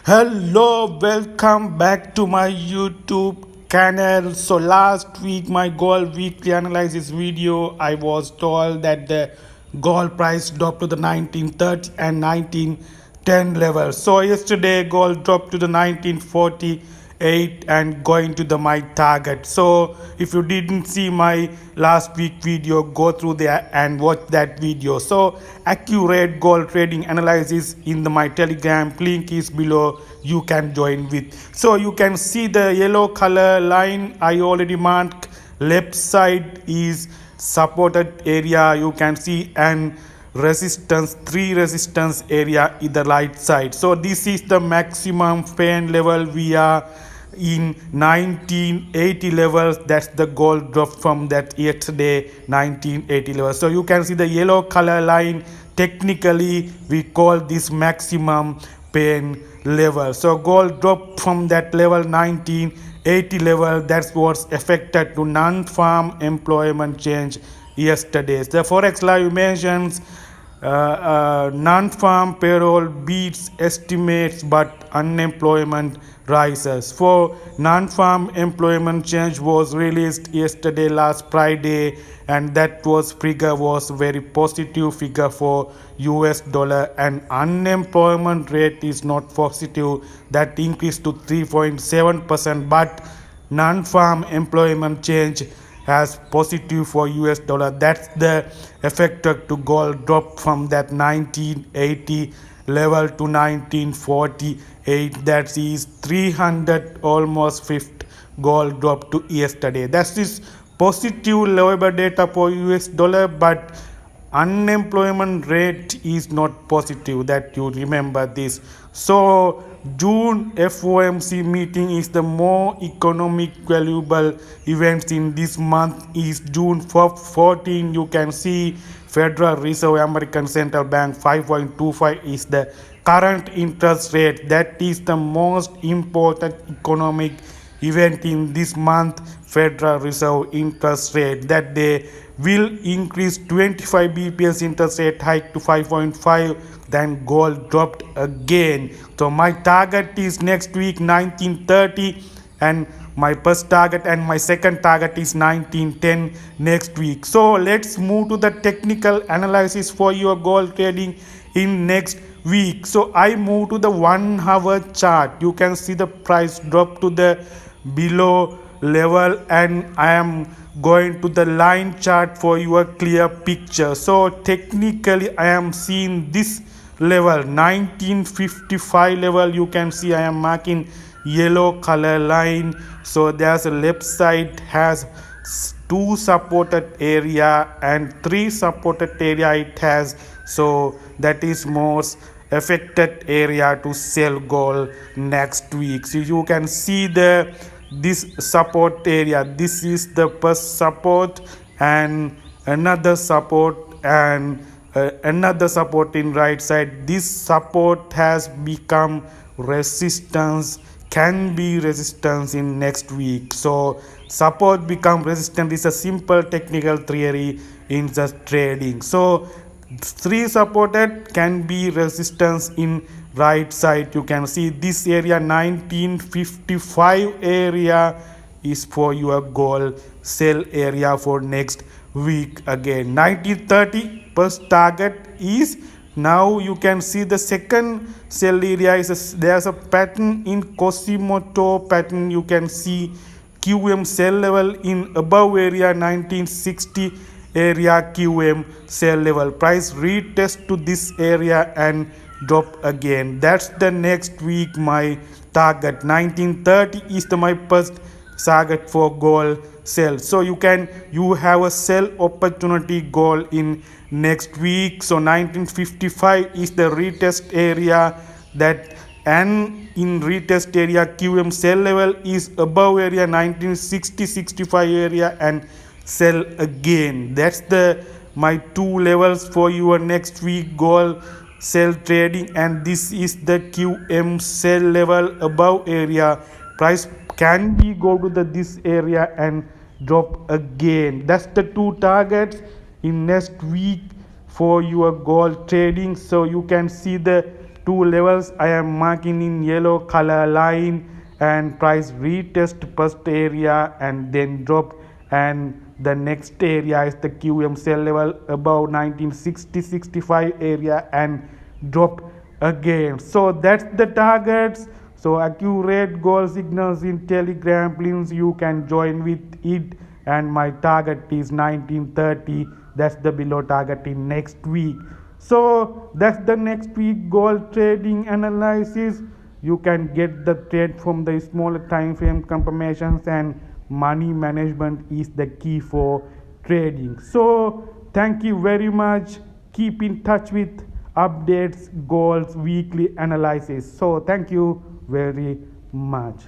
Hello, welcome back to my YouTube channel. So last week my gold weekly analysis video, I was told that the gold price dropped to the 1930 and 1910 level. So yesterday gold dropped to the 1948 and going to the my target. So if you didn't see my last week video, go through there and watch that video. So accurate gold trading analysis in my telegram link is below, you can join with. So you can see the yellow color line I already marked. Left side is supported area, you can see, and resistance, three resistance area in the right side. So this is the maximum pain level. We are in 1980 levels. That's the gold drop from that yesterday 1980 level. So you can see the yellow color line. Technically we call this maximum pain level. So gold dropped from that level 1980 level. That's what's affected to non-farm employment change yesterday. The Forex Live mentions non-farm payroll beats estimates but unemployment rises. For non-farm employment change was released yesterday, last Friday, and that was figure was very positive figure for US dollar, and unemployment rate is not positive, that increased to 3.7%, but non-farm employment change as positive for US dollar. That's the effect to gold drop from that 1980 level to 1948. That is 300 almost fifth gold drop to yesterday. That is positive labor data for US dollar, but unemployment rate is not positive, that you remember this. So June FOMC meeting is the more economic valuable events in this month is June 14. You can see Federal Reserve American Central Bank 5.25 is the current interest rate. That is the most important economic event in this month. Federal Reserve interest rate, that they will increase 25 bps interest rate hike to 5.5. Then gold dropped again. So my target is next week 1930, and my first target and my second target is 1910 next week. So let's move to the technical analysis for your gold trading in next week. So I move to the 1 hour chart. You can see the price drop to the below level, and I am going to the line chart for your clear picture. So technically I am seeing this level 1955 level. You can see I am marking yellow color line. So there's a left side has two supported area and three supported area it has. So that is most affected area to sell gold next week. So you can see this support area, this is the first support, and another support, and another support in right side. This support has become resistance, can be resistance in next week. So support become resistance is a simple technical theory in the trading. So three supported can be resistance in right side. You can see this area 1955 area is for your gold sell area for next week. Again 1930 first target is. Now you can see the second sell area is there's a pattern in Kosimoto pattern. You can see QM sell level in above area 1960 area QM sell level. Price retest to this area and drop again. That's the next week my target. 1930 is my first target for gold sell. So you have a sell opportunity gold in next week. So 1955 is the retest area, that, and in retest area QM sell level is above area 1960-65 area and sell again. That's the my two levels for your next week gold sell trading, and this is the QM sell level above area. Price can be go to this area and drop again. That's the two targets in next week for your gold trading. So you can see the two levels I am marking in yellow color line, and price retest first area and then dropped, and the next area is the QM sell level above 1960-65 area and dropped again. So that's the targets. So accurate goal signals in Telegram, please you can join with it, and my target is 1930. That's the below target in next week. So that's the next week gold trading analysis. You can get the trade from the smaller time frame confirmations, and money management is the key for trading. So thank you very much. Keep in touch with updates, goals, weekly analysis. So thank you very much.